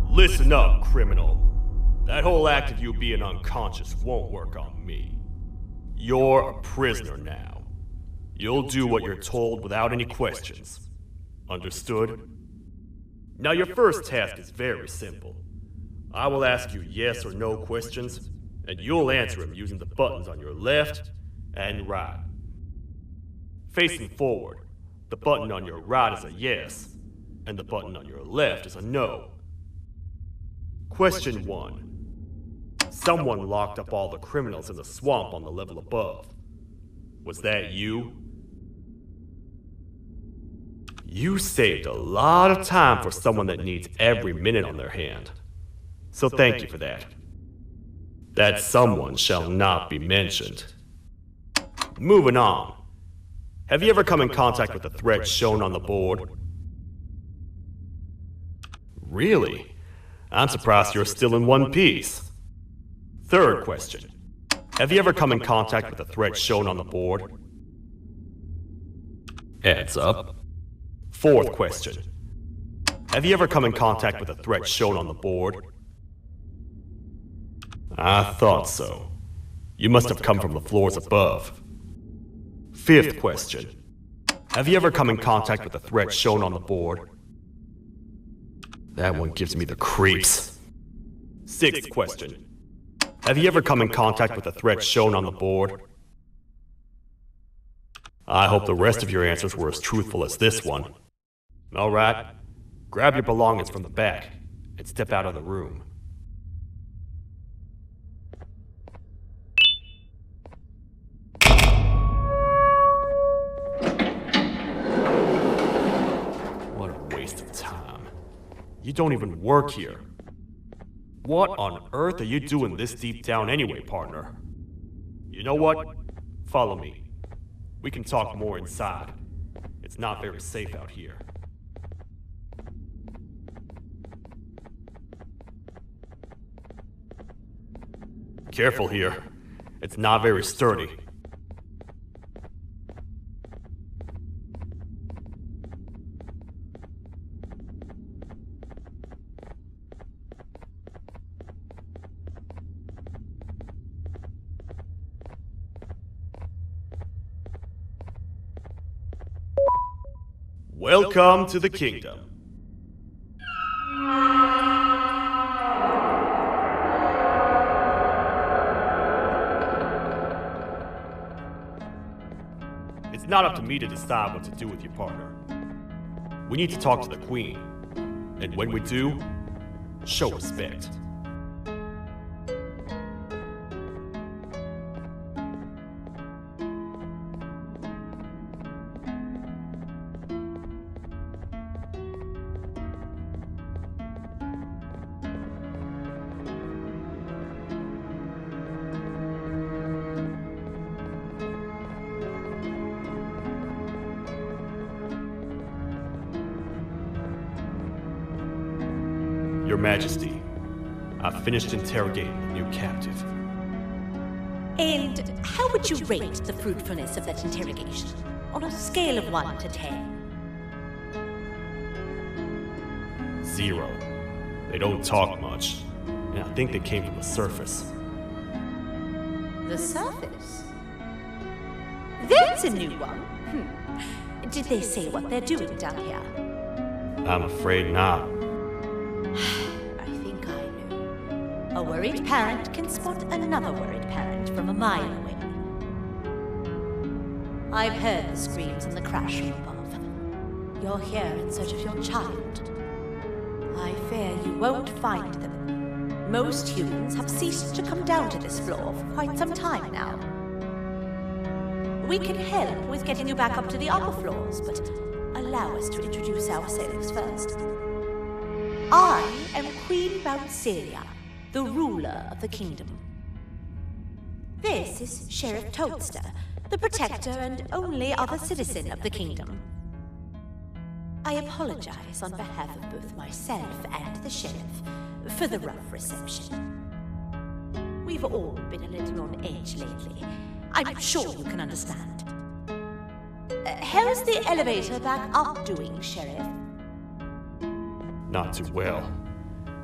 Listen up, criminal. That whole act of you being unconscious won't work on me. You're a prisoner now. You'll do what you're told without any questions. Understood? Now your first task is very simple. I will ask you yes or no questions, and you'll answer them using the buttons on your left and right. Facing forward, the button on your right is a yes, and the button on your left is a no. Question 1. Someone locked up all the criminals in the swamp on the level above. Was that you? You saved a lot of time for someone that needs every minute on their hand. So thank you for that. That someone shall not be mentioned. Moving on. Have you ever come in contact with the threat shown on the board? Really? I'm surprised you're still in one piece. Third question. Have you ever come in contact with the threat shown on the board? Heads up. Fourth question. Have you ever come in contact with the threat shown on the board? I thought so. You must have come from the floors above. Fifth question. Have you ever come in contact with the threat shown on the board? That one gives me the creeps. Sixth question. Have you ever come in contact with the threat shown on the board? I hope the rest of your answers were as truthful as this one. Alright, grab your belongings from the back and step out of the room. What a waste of time. You don't even work here. What on earth are you doing this deep down anyway, partner? You know what? Follow me. We can talk more inside. It's not very safe out here. Careful here. It's not very sturdy. Welcome to the kingdom. It's not up to me to decide what to do with your partner. We need to talk to the queen. And when we do, show respect. Your Majesty, I've finished interrogating the new captive. And how would you rate the fruitfulness of that interrogation? on a scale of 1 to 10? 0. They don't talk much, and I think they came from the surface. The surface? There's a new one. Did they say what they're doing down here? I'm afraid not. I think I know. A worried parent can spot another worried parent from a mile away. I've heard the screams and the crash from above. You're here in search of your child. I fear you won't find them. Most humans have ceased to come down to this floor for quite some time now. We can help with getting you back up to the upper floors, but allow us to introduce ourselves first. I am Queen Bouncelia, the ruler of the kingdom. This is Sheriff Toadster, the protector and only other citizen of the kingdom. I apologize on behalf of both myself and the sheriff for the rough reception. We've all been a little on edge lately. I'm sure you can understand. How's the elevator back up doing, Sheriff? Not too well.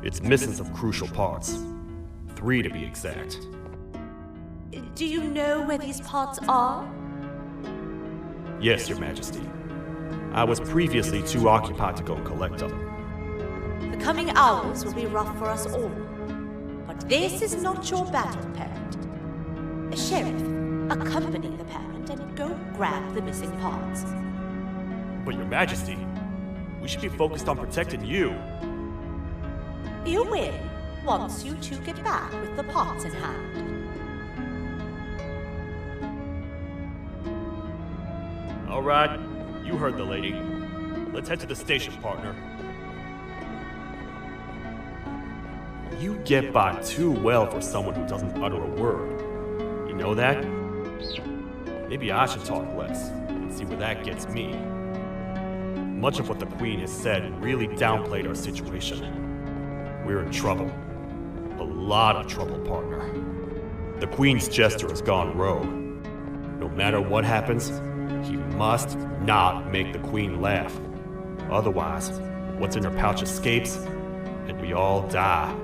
It's missing some crucial parts. 3 to be exact. Do you know where these parts are? Yes, Your Majesty. I was previously too occupied to go and collect them. The coming hours will be rough for us all. But this is not your battle, parent. Sheriff, accompany the parent and go grab the missing parts. But Your Majesty, we should be focused on protecting you. You will, once you two get back with the parts in hand. All right, you heard the lady. Let's head to the station, partner. You get by too well for someone who doesn't utter a word. You know that? Maybe I should talk less and see where that gets me. Much of what the Queen has said really downplayed our situation. We're in trouble. A lot of trouble, partner. The Queen's jester has gone rogue. No matter what happens, he must not make the Queen laugh. Otherwise, what's in her pouch escapes, and we all die.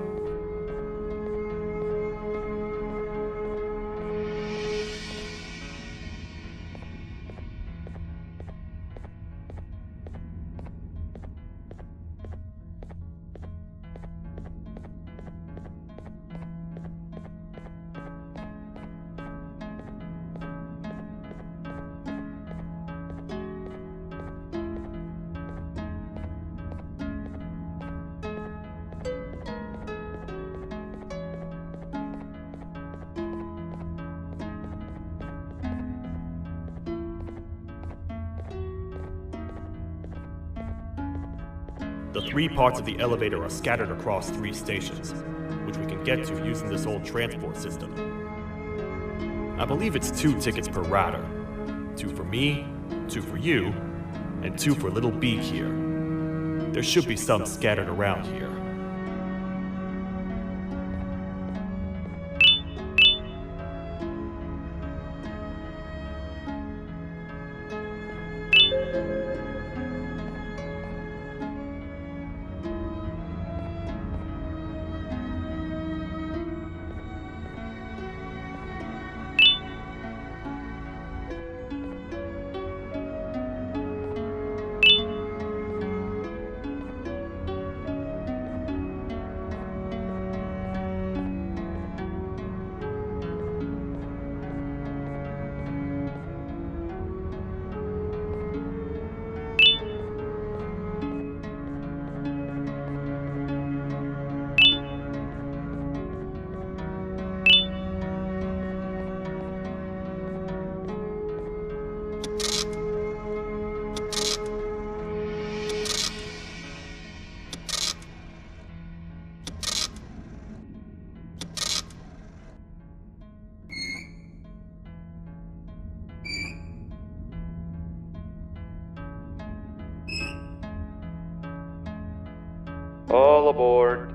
The 3 parts of the elevator are scattered across 3 stations, which we can get to using this old transport system. I believe it's 2 tickets per rider. 2 for me, 2 for you, and 2 for Little Beak here. There should be some scattered around here. All aboard.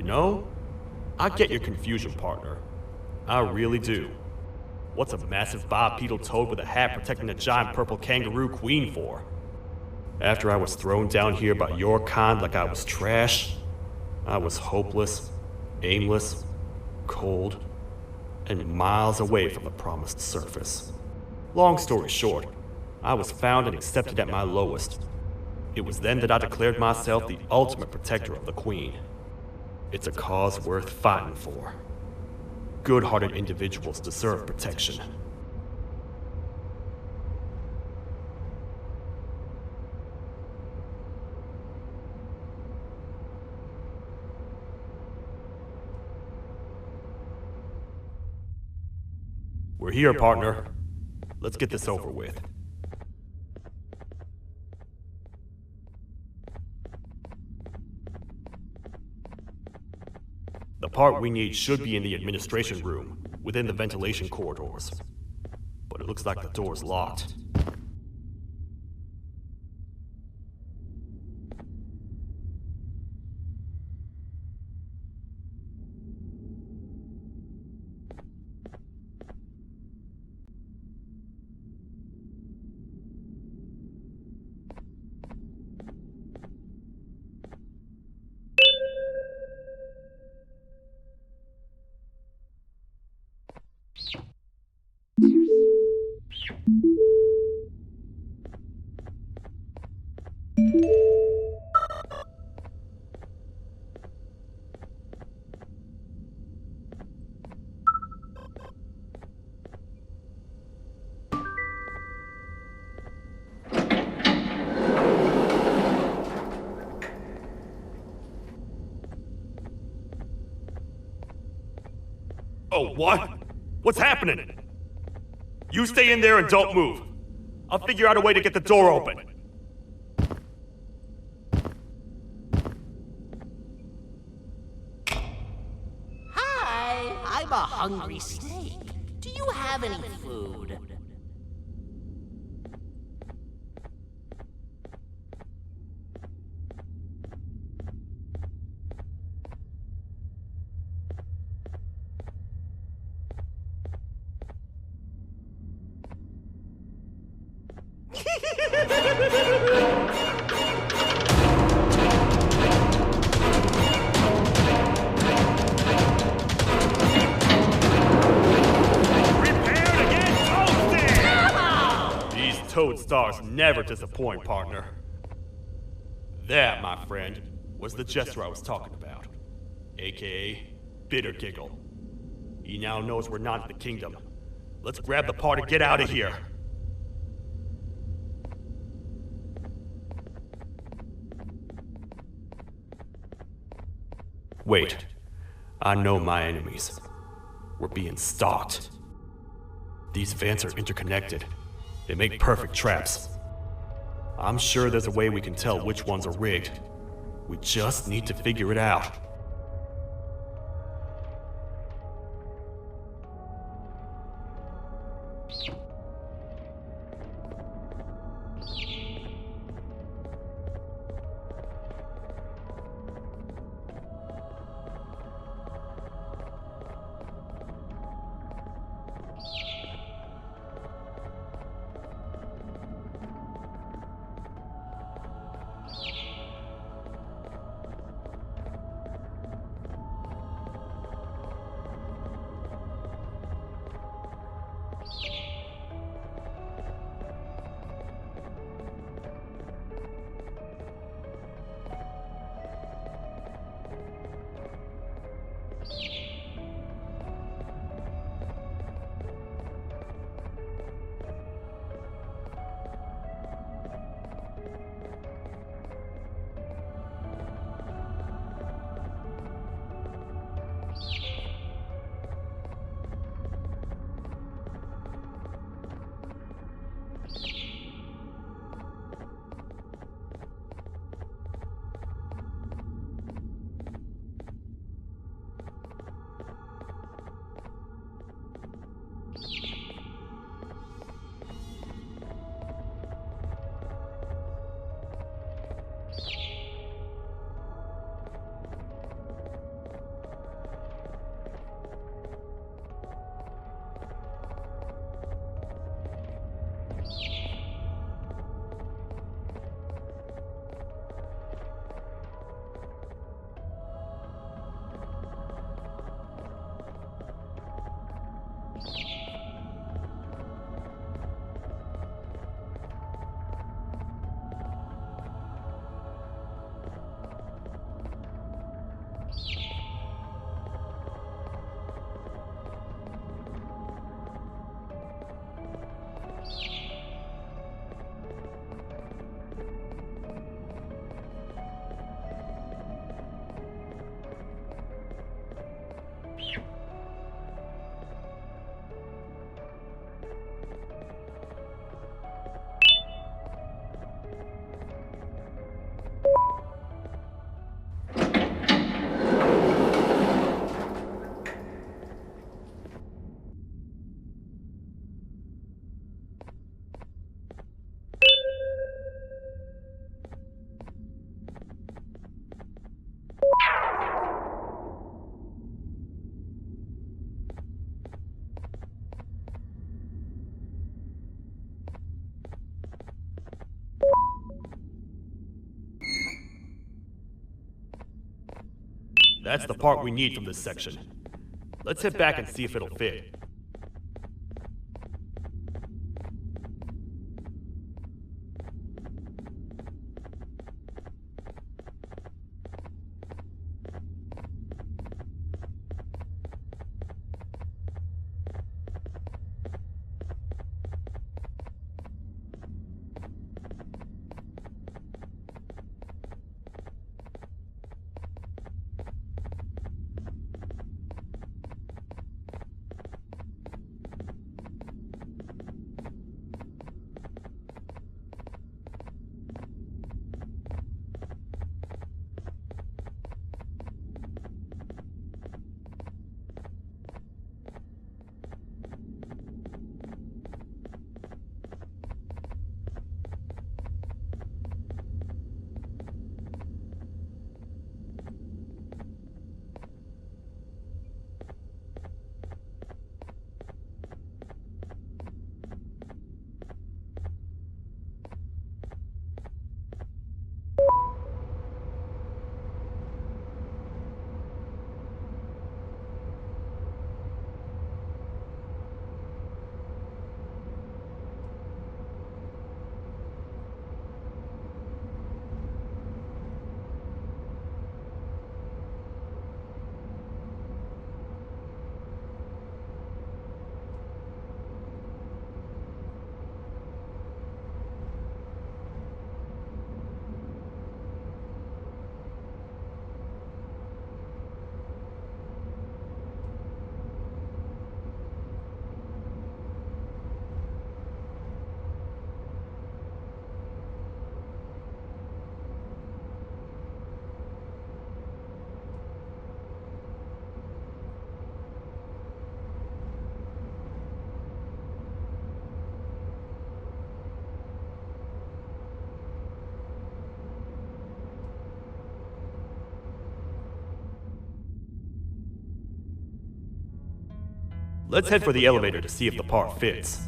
know, I get your confusion, partner. I really do. What's a massive bipedal toad with a hat protecting a giant purple kangaroo queen for? After I was thrown down here by your kind like I was trash, I was hopeless, aimless, cold, and miles away from the promised surface. Long story short, I was found and accepted at my lowest. It was then that I declared myself the ultimate protector of the Queen. It's a cause worth fighting for. Good-hearted individuals deserve protection. We're here, partner. Let's get this over with. The part we need should be in the administration room, within the ventilation corridors. But it looks like the door's locked. Oh, what? What's happening? You stay in there and don't move. I'll figure out a way to get the door open. Hi, I'm a hungry snake. Do you have any food? Toad stars never disappoint, partner. That, my friend, was the jester I was talking about, aka Bittergiggle. He now knows we're not in the kingdom. Let's grab the part and get out of here. Wait, I know my enemies. We're being stalked. These vents are interconnected. They make perfect traps. I'm sure there's a way we can tell which ones are rigged. We just need to figure it out. That's the part we need from this section. Let's head back and see if it'll fit. Let's head for the elevator to see if the part fits.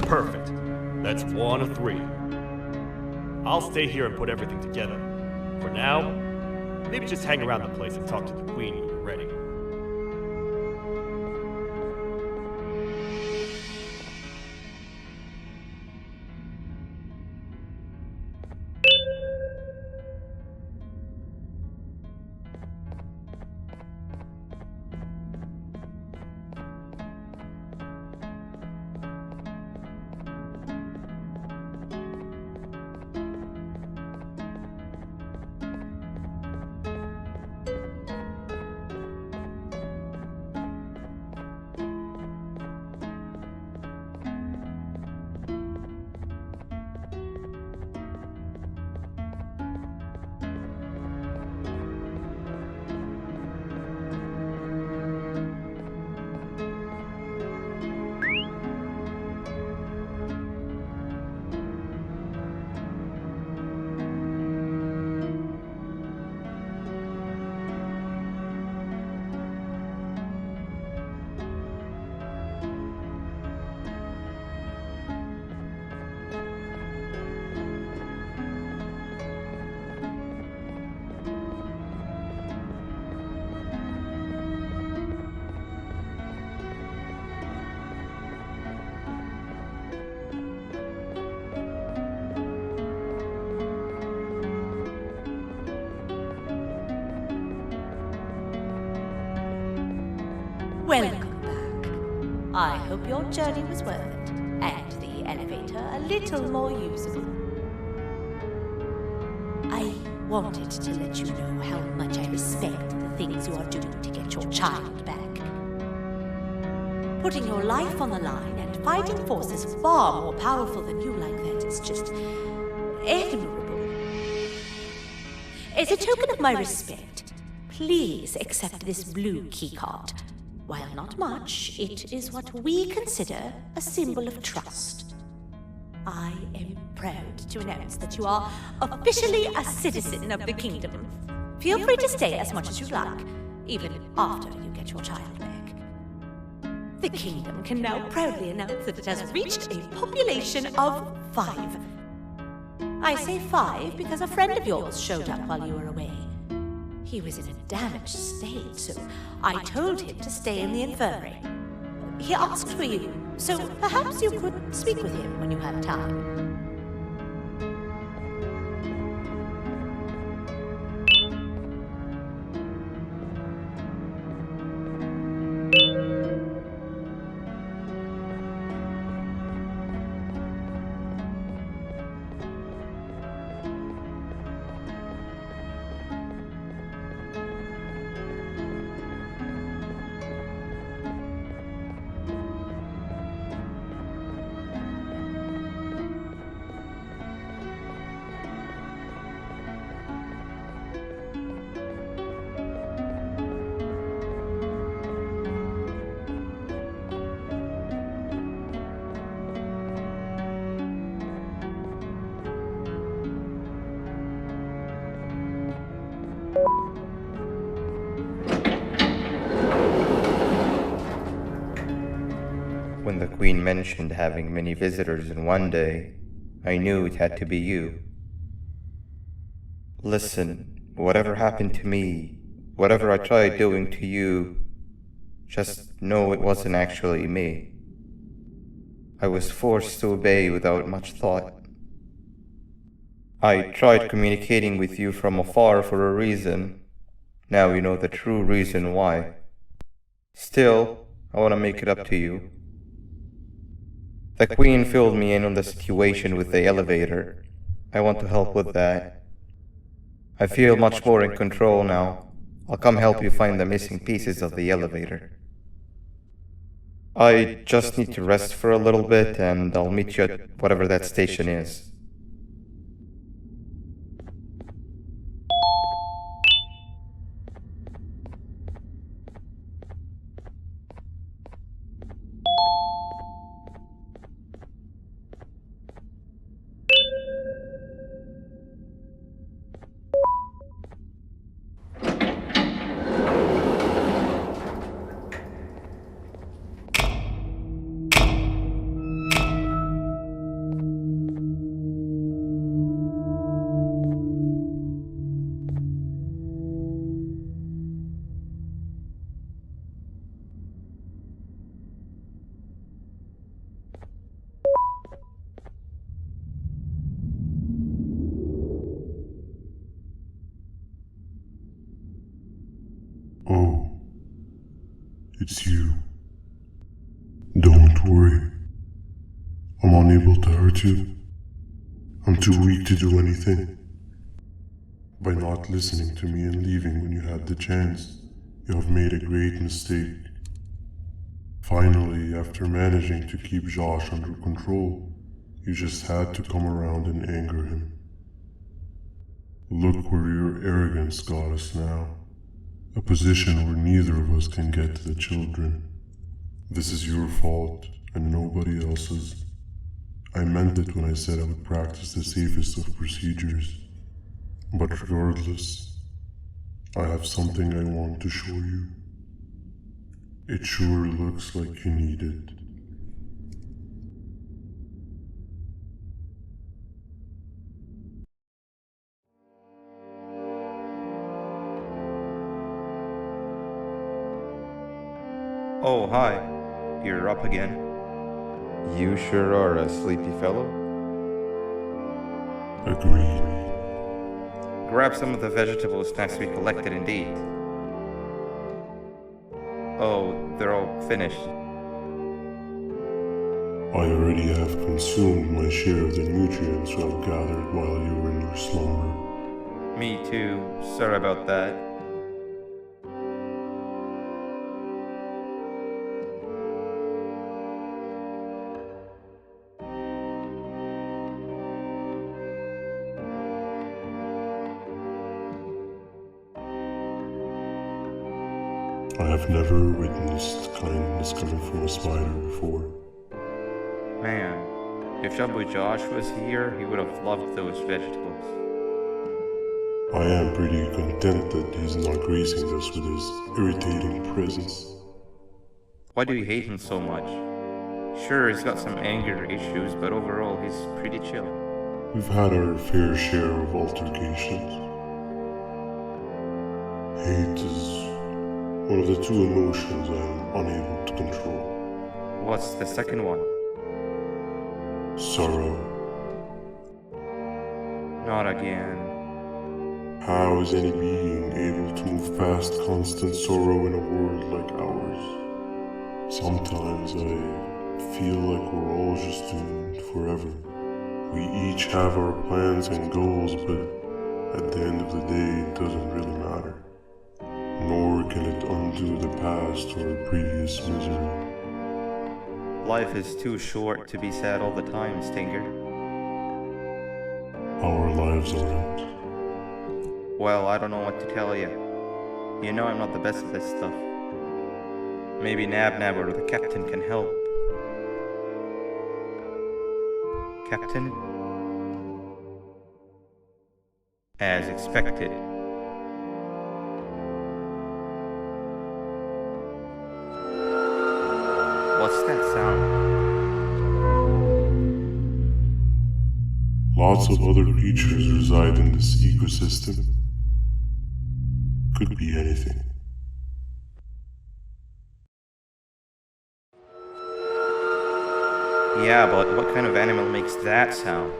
Perfect. That's 1 of 3. I'll stay here and put everything together. For now, maybe just hang around the place and talk to the Queen when you're ready. Welcome back. I hope your journey was worth it, and the elevator a little more usable. I wanted to let you know how much I respect the things you are doing to get your child back. Putting your life on the line and fighting forces far more powerful than you like that is just admirable. As a token of my respect, please accept this blue keycard. While not much, it is what we consider a symbol of trust. I am proud to announce that you are officially a citizen of the kingdom. Feel free to stay as much as you like, even after you get your child back. The kingdom can now proudly announce that it has reached a population of 5. I say 5 because a friend of yours showed up while you were away. He was in a damaged state, so I told him to stay in the infirmary. He asked for you, so perhaps you could speak with him when you have time. When the Queen mentioned having many visitors in one day, I knew it had to be you. Listen, whatever happened to me, whatever I tried doing to you, just know it wasn't actually me. I was forced to obey without much thought. I tried communicating with you from afar for a reason. Now you know the true reason why. Still, I want to make it up to you. The Queen filled me in on the situation with the elevator. I want to help with that. I feel much more in control now. I'll come help you find the missing pieces of the elevator. I just need to rest for a little bit, and I'll meet you at whatever that station is. Oh, it's you. Don't worry. I'm unable to hurt you. I'm too weak to do anything. By not listening to me and leaving when you had the chance, you have made a great mistake. Finally, after managing to keep Josh under control, you just had to come around and anger him. Look where your arrogance got us now. A position where neither of us can get to the children. This is your fault, and nobody else's. I meant it when I said I would practice the safest of procedures. But regardless, I have something I want to show you. It sure looks like you need it. Oh, hi. You're up again. You sure are a sleepy fellow. Agreed. Grab some of the vegetable snacks we collected indeed. Oh, they're all finished. I already have consumed my share of the nutrients I've gathered while you were in your slumber. Me too. Sorry about that. I have never witnessed kindness coming from a spider before. Man, if Shabu Josh was here, he would have loved those vegetables. I am pretty content that he's not gracing us with his irritating presence. Why do you hate him so much? Sure, he's got some anger issues, but overall he's pretty chill. We've had our fair share of altercations. Hate is one of the two emotions I am unable to control. What's the second one? Sorrow. Not again. How is any being able to move past constant sorrow in a world like ours? Sometimes I feel like we're all just doomed forever. We each have our plans and goals, but at the end of the day, it doesn't really matter. Nor can it undo the past or previous misery. Life is too short to be sad all the time, Stinger. Our lives aren't. Well, I don't know what to tell you. You know I'm not the best at this stuff. Maybe Nabnab or the captain can help. Captain? As expected. What's that sound? Lots of other creatures reside in this ecosystem. Could be anything. Yeah, but what kind of animal makes that sound?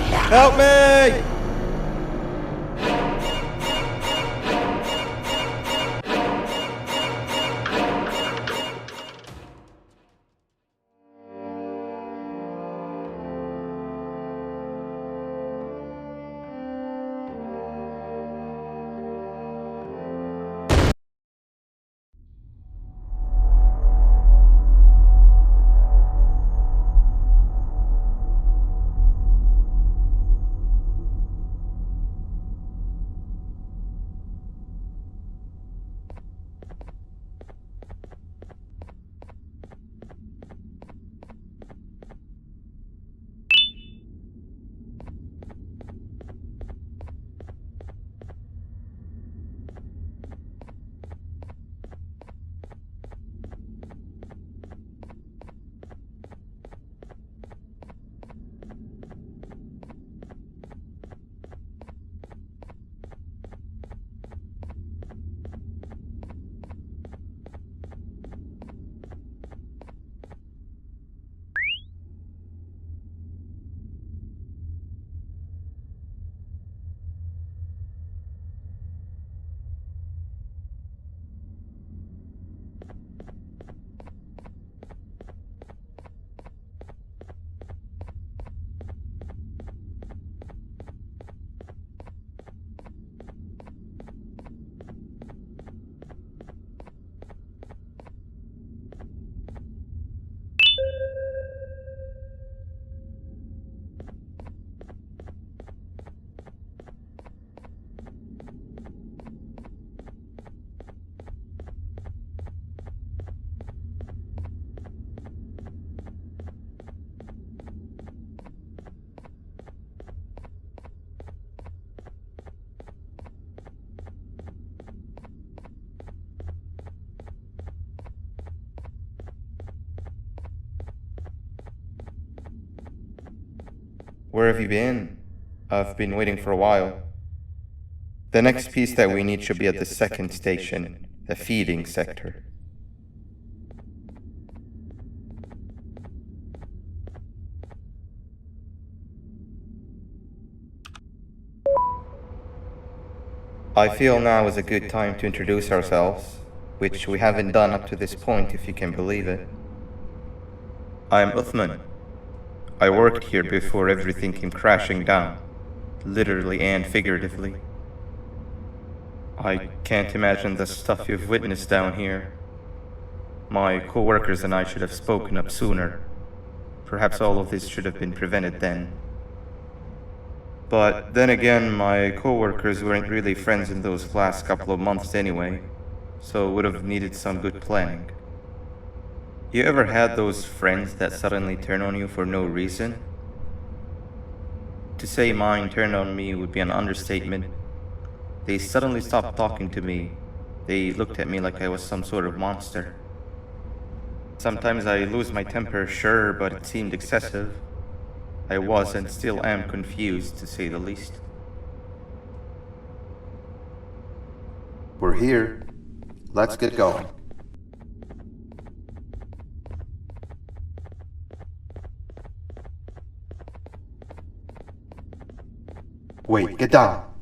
Help me! Where have you been? I've been waiting for a while. The next piece that we need should be at the second station, the feeding sector. I feel now is a good time to introduce ourselves. which we haven't done up to this point, if you can believe it. I'm Uthman. I worked here before everything came crashing down, literally and figuratively. I can't imagine the stuff you've witnessed down here. My co-workers and I should have spoken up sooner. Perhaps all of this should have been prevented then. But then again, my co-workers weren't really friends in those last couple of months anyway, so would have needed some good planning. You ever had those friends that suddenly turn on you for no reason? To say mine turned on me would be an understatement. They suddenly stopped talking to me. They looked at me like I was some sort of monster. Sometimes I lose my temper, sure, but it seemed excessive. I was and still am confused, to say the least. We're here. Let's get going. Wait, get down.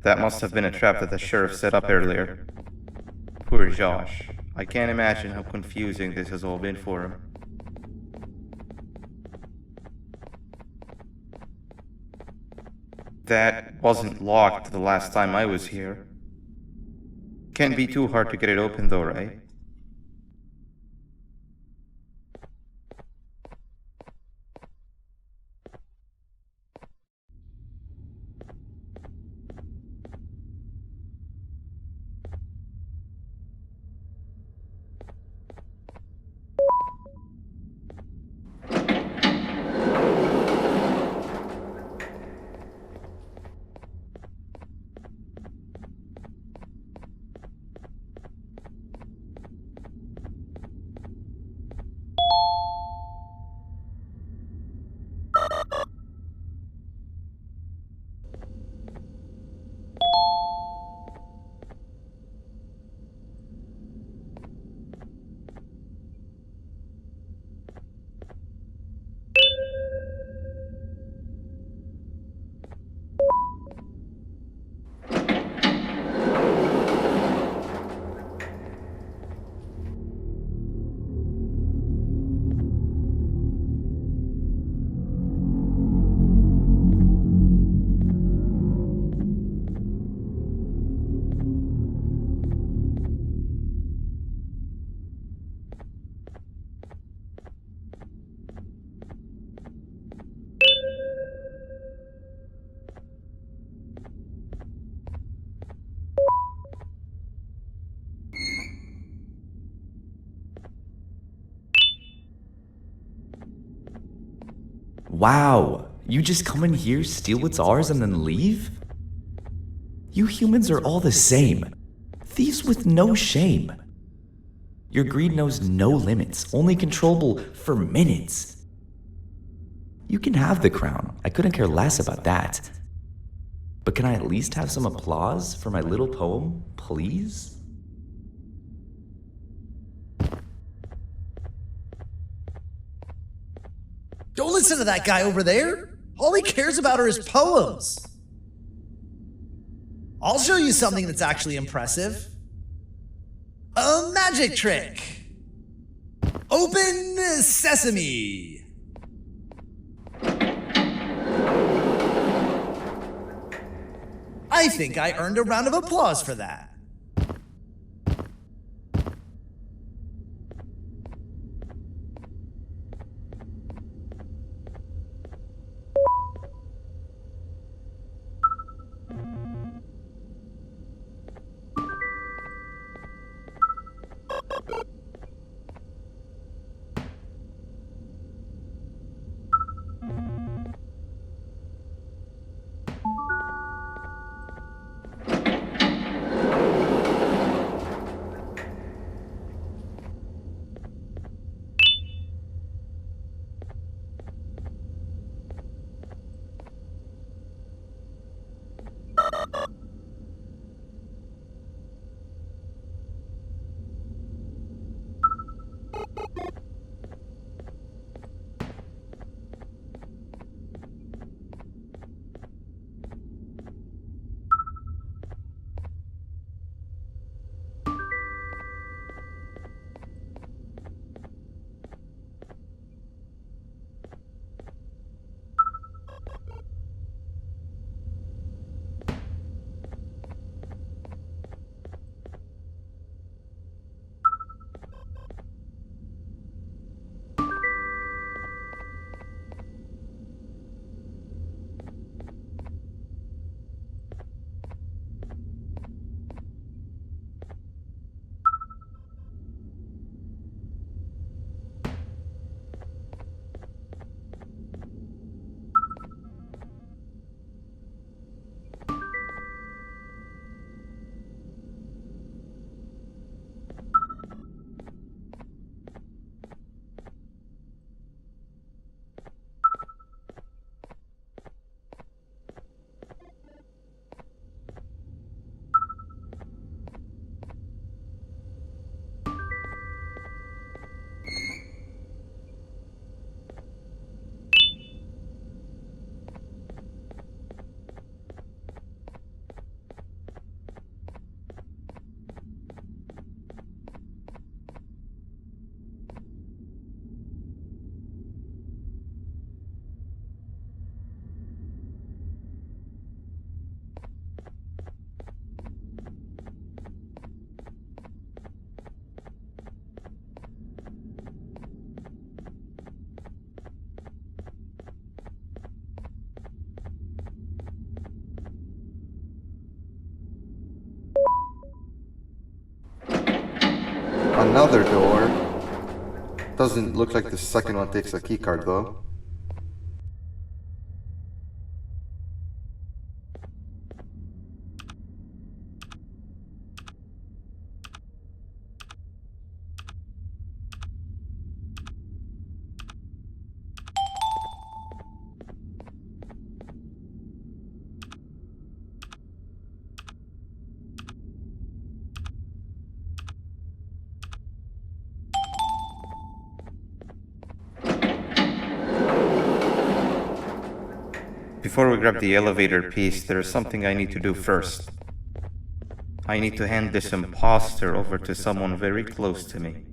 That must have been a trap that the sheriff set up earlier. Poor Josh. I can't imagine how confusing this has all been for him. That wasn't locked the last time I was here. Can't be too hard to get it open though, right? Wow, you just come in here, steal what's ours, and then leave? You humans are all the same. Thieves with no shame. Your greed knows no limits, only controllable for minutes. You can have the crown, I couldn't care less about that. But can I at least have some applause for my little poem, please? Don't listen to that guy over there. All he cares about are his poems. I'll show you something that's actually impressive. A magic trick. Open sesame. I think I earned a round of applause for that. another door. Doesn't look like the second one takes a keycard though. Before we grab the elevator piece, there's something I need to do first. I need to hand this imposter over to someone very close to me.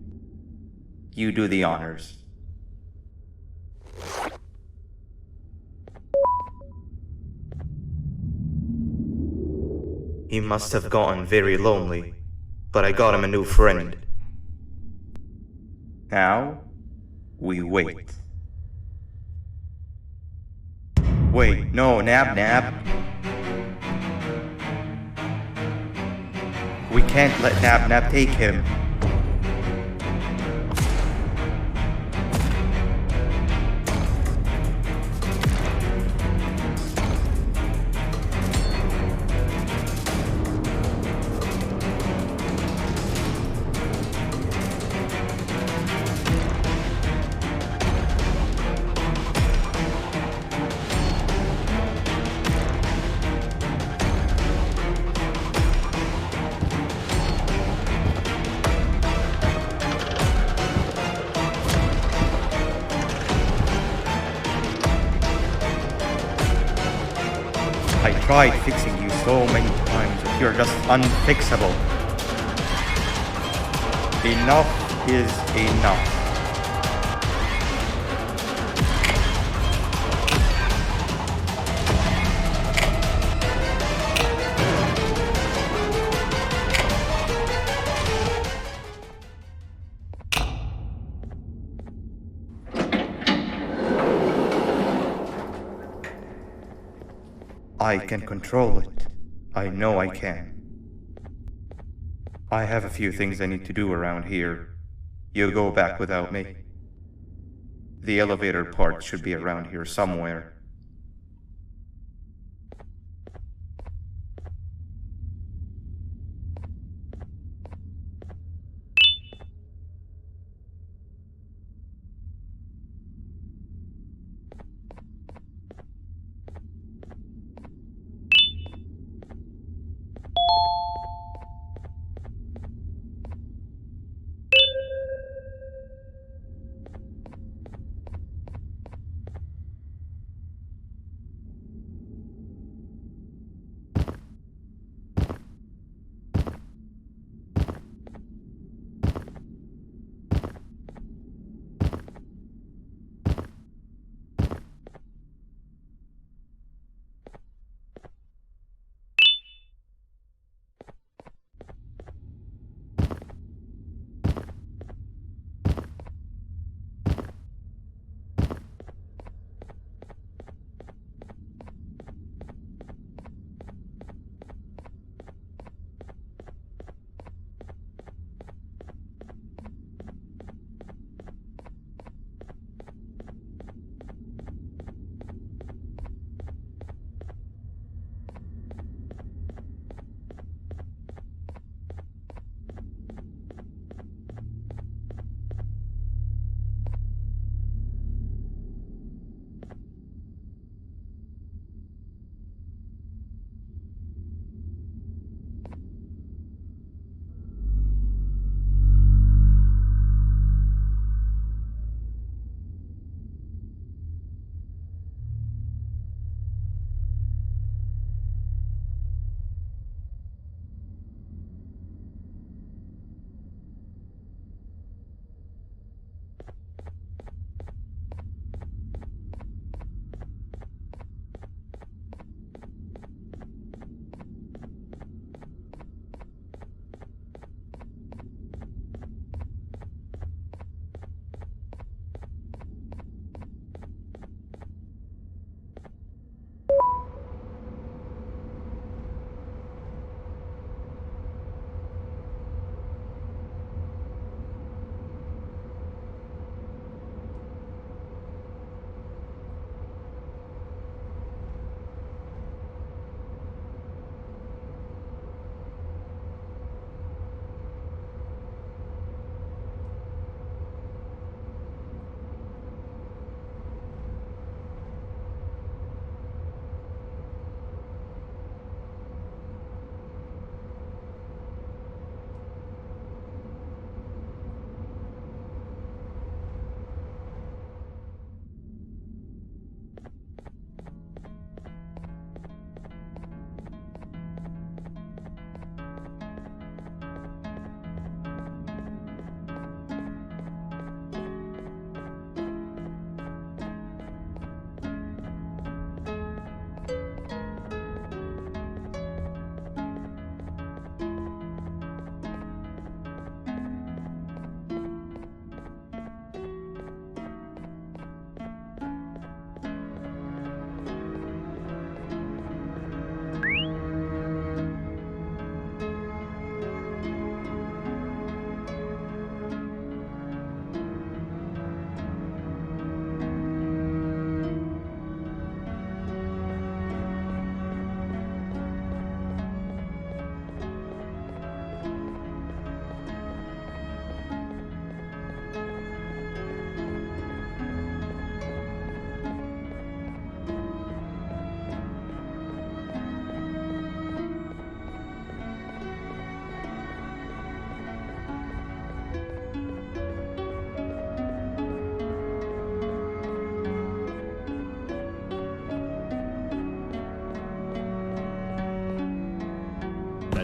You do the honors. He must have gotten very lonely, but I got him a new friend. Now, we wait. Wait, no, Nabnab. We can't let Nabnab take him. I tried fixing you so many times, but you're just unfixable. Enough is enough. I can control it. I know I can. I have a few things I need to do around here. You go back without me. The elevator part should be around here somewhere.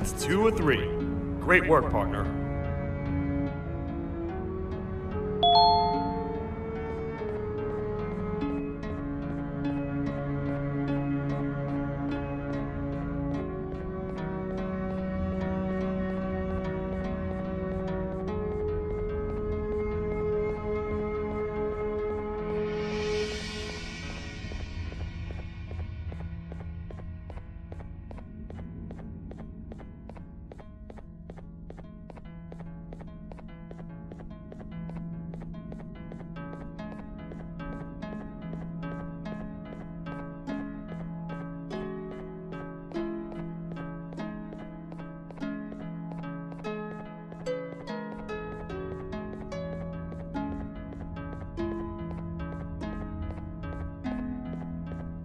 That's 2 of 3. Great work, partner.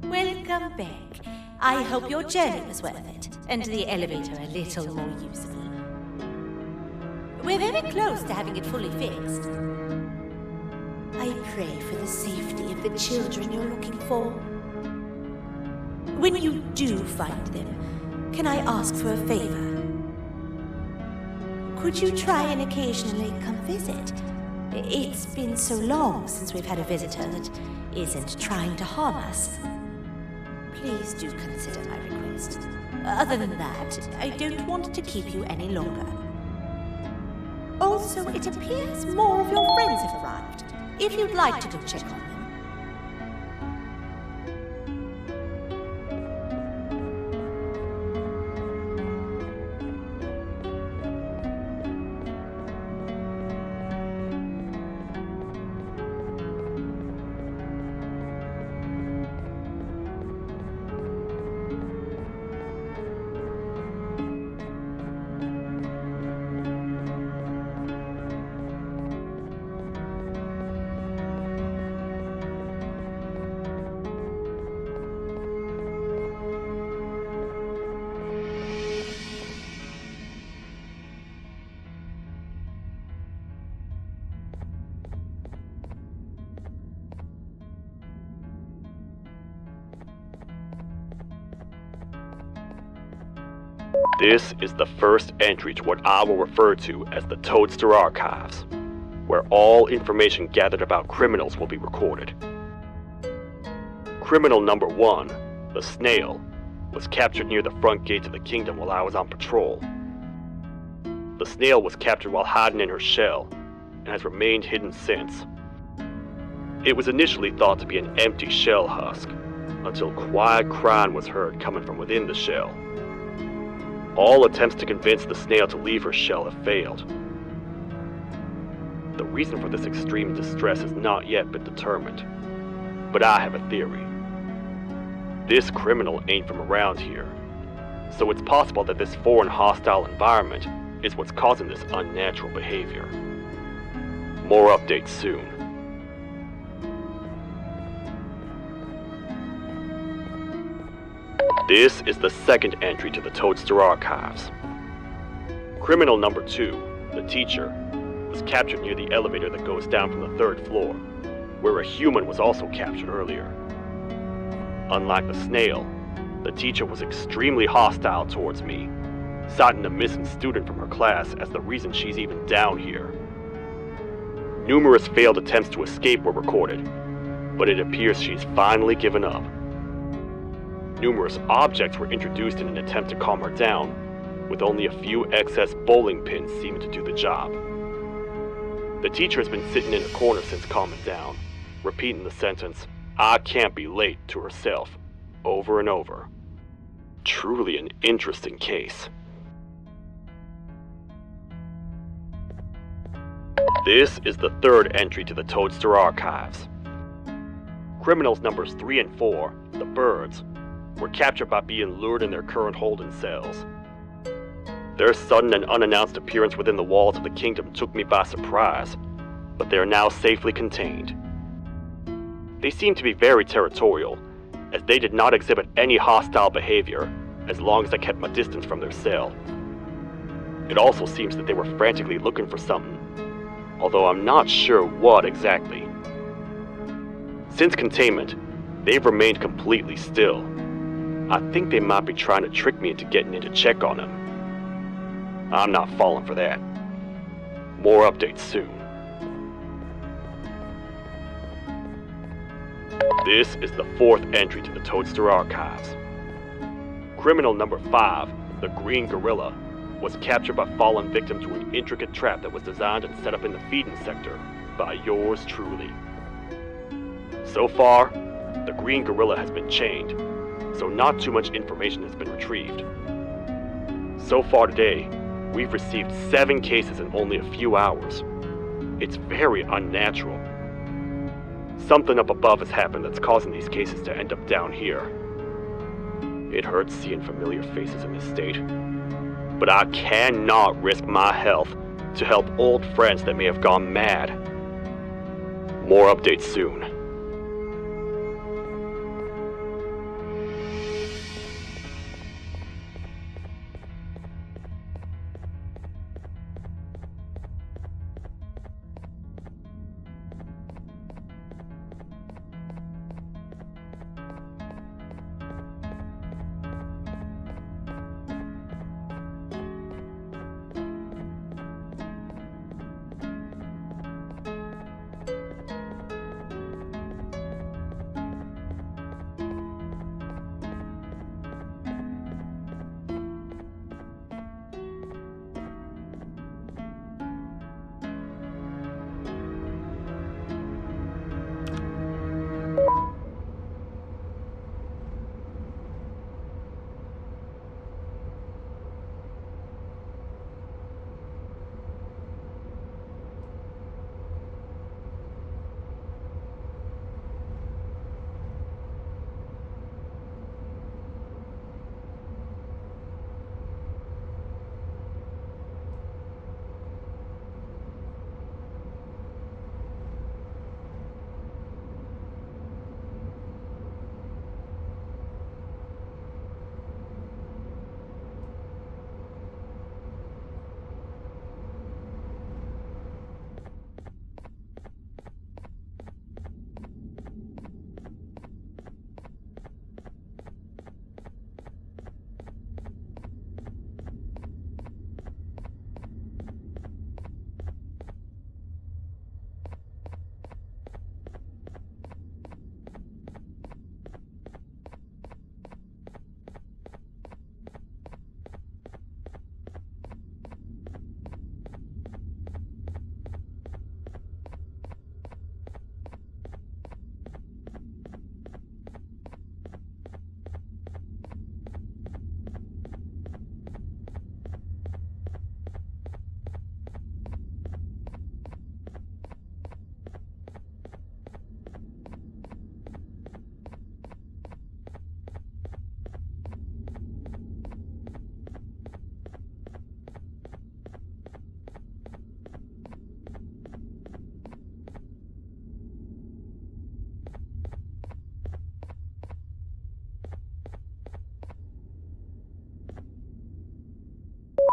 Welcome back. I hope your journey was worth it, and the elevator a little more usable. We're very close to having it fully fixed. I pray for the safety of the children you're looking for. When you do find them, can I ask for a favor? Could you try and occasionally come visit? It's been so long since we've had a visitor that isn't trying to harm us. Please do consider my request. Other than that, I don't want to keep you any longer. Also, it appears more of your friends have arrived. If you'd like to go check on them. This is the first entry to what I will refer to as the Toadster Archives, where all information gathered about criminals will be recorded. Criminal number 1, the snail, was captured near the front gate of the kingdom while I was on patrol. The snail was captured while hiding in her shell, and has remained hidden since. It was initially thought to be an empty shell husk, until quiet crying was heard coming from within the shell. All attempts to convince the snail to leave her shell have failed. The reason for this extreme distress has not yet been determined, but I have a theory. This criminal ain't from around here, so it's possible that this foreign hostile environment is what's causing this unnatural behavior. More updates soon. This is the second entry to the Toadster Archives. Criminal number 2, the teacher, was captured near the elevator that goes down from the 3rd floor, where a human was also captured earlier. Unlike the snail, the teacher was extremely hostile towards me, citing a missing student from her class as the reason she's even down here. Numerous failed attempts to escape were recorded, but it appears she's finally given up. Numerous objects were introduced in an attempt to calm her down, with only a few excess bowling pins seeming to do the job. The teacher has been sitting in a corner since calming down, repeating the sentence, "I can't be late," to herself, over and over. Truly an interesting case. This is the 3rd entry to the Toadster Archives. Criminals numbers 3 and 4, the birds, were captured by being lured in their current holding cells. Their sudden and unannounced appearance within the walls of the kingdom took me by surprise, but they are now safely contained. They seem to be very territorial, as they did not exhibit any hostile behavior as long as I kept my distance from their cell. It also seems that they were frantically looking for something, although I'm not sure what exactly. Since containment, they've remained completely still. I think they might be trying to trick me into getting in to check on them. I'm not falling for that. More updates soon. This is the 4th entry to the Toadster archives. Criminal number 5, the Green Gorilla, was captured by fallen victim to an intricate trap that was designed and set up in the feeding sector by yours truly. So far, the Green Gorilla has been chained, so not too much information has been retrieved. So far today, we've received 7 cases in only a few hours. It's very unnatural. Something up above has happened that's causing these cases to end up down here. It hurts seeing familiar faces in this state, but I cannot risk my health to help old friends that may have gone mad. More updates soon.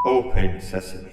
Open sesame.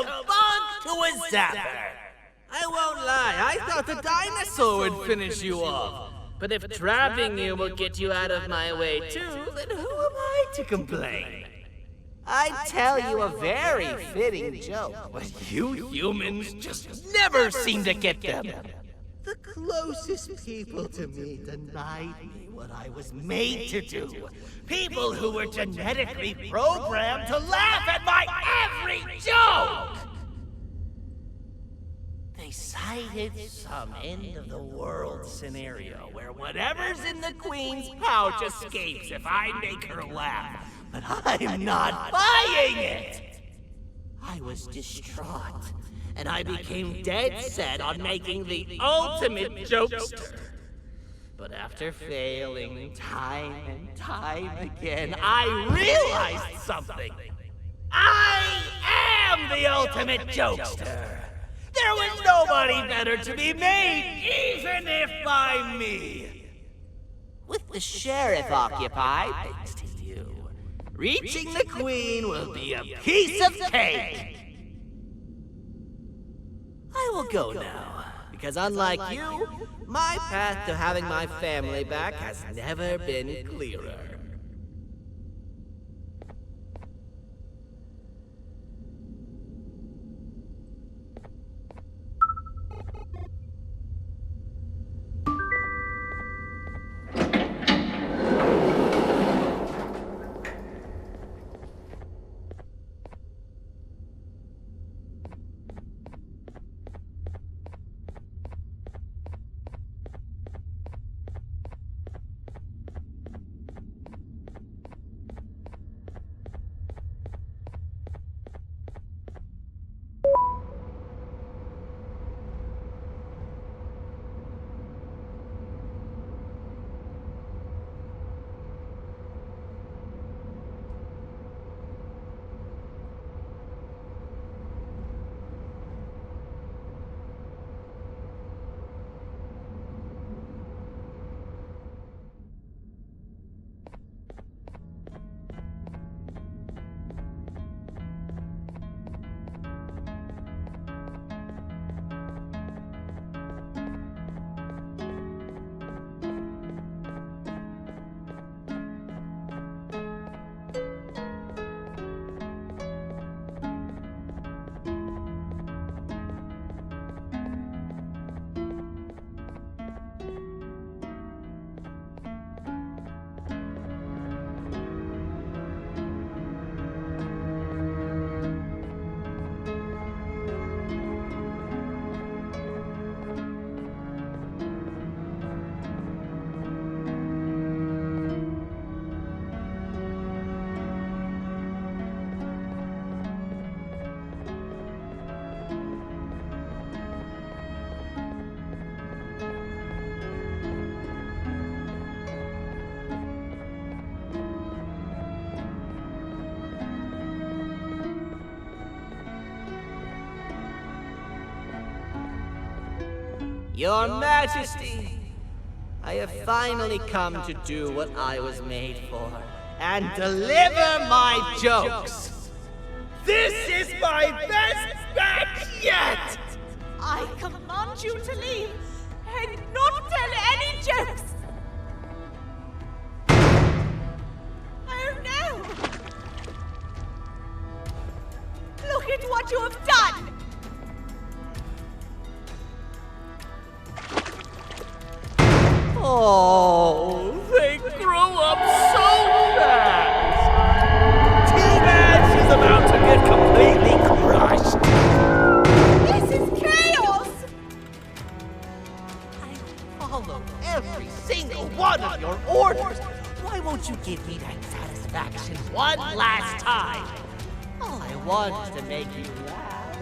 kabunk to a zapper. I won't lie, I thought the dinosaur would finish you off. But if trapping you will get you out of my way too, then who am I to complain? I'd tell you a very fitting joke, but you humans just never seem to get them. The closest people to me denied me what I was made to do. People who were genetically programmed to laugh at my every joke! They cited some end-of-the-world scenario where whatever's in the Queen's pouch escapes if I make her laugh. But I'm not buying it! I was distraught, and I became dead set on making the ultimate jokester. But after failing time and time again, I realized something. I am the ultimate jokester! There was nobody better to be made, even if by me. With the sheriff occupied, thanks to you, reaching the Queen will be a piece of cake. I will go now, because unlike you, my path to having my family back has never been clearer. Your Majesty, I have finally come to do what I was made for, and deliver my jokes. This is my best batch yet! I command you to leave and not tell any jokes! Oh no! Look at what you have done! Oh, they grow up so fast! T-Bash is about to get completely crushed! This is chaos! I follow every single one of your orders! Why won't you give me that satisfaction one last time? All I want is to make you laugh.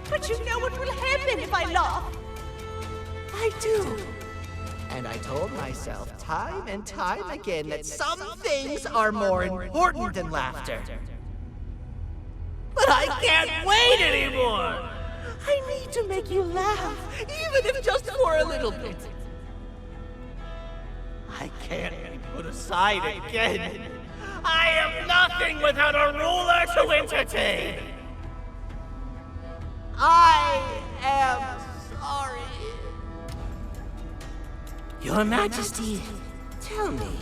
But you know what will happen if I laugh. I do. And I told myself time and time again that some things are more important than laughter. But I can't wait anymore! I need to make you laugh, even if just for a little bit. I can't be put aside again. I am nothing without a ruler to entertain. I am sorry. Your Majesty, tell me,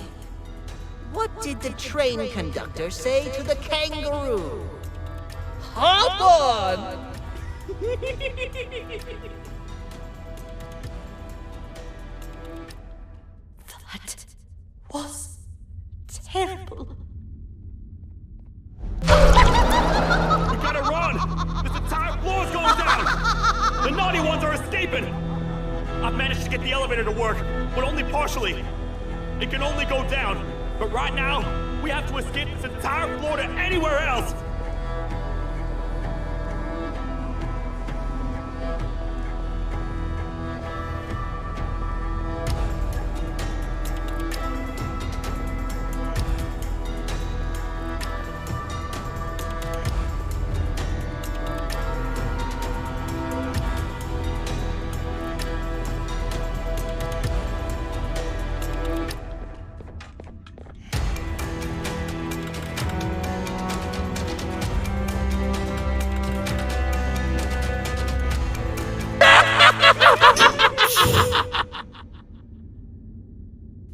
what did the train conductor say to the kangaroo? Hop on! That was terrible. We gotta run! This entire floor's going down! The naughty ones are escaping! I've managed to get the elevator to work, but only partially. It can only go down, but right now, we have to escape this entire floor to anywhere else!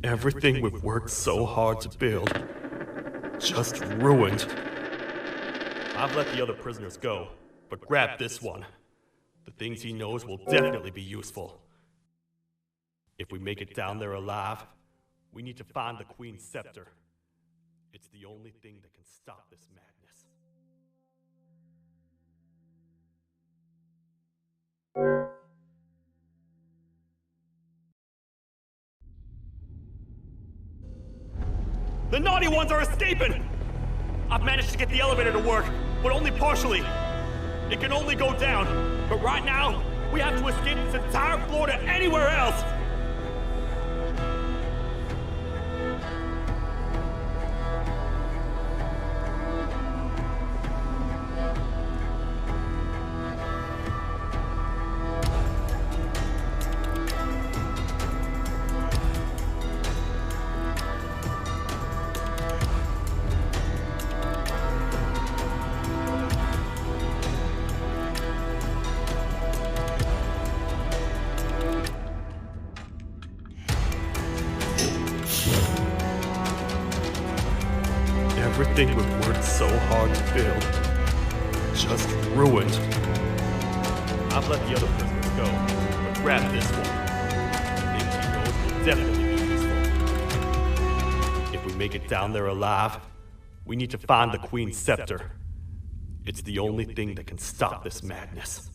Everything we've worked so hard to build, just ruined. I've let the other prisoners go, but grab this one. The things he knows will definitely be useful. If we make it down there alive, we need to find the Queen's scepter. It's the only thing that can stop this madness. The naughty ones are escaping! I've managed to get the elevator to work, but only partially. It can only go down, but right now, we have to escape this entire floor to anywhere else! Everything we've worked so hard to build, just ruined. I've let the other prisoners go, but grab this one. Things he knows will definitely be useful. If we make it down there alive, we need to find the Queen's scepter. It's the only thing that can stop this madness.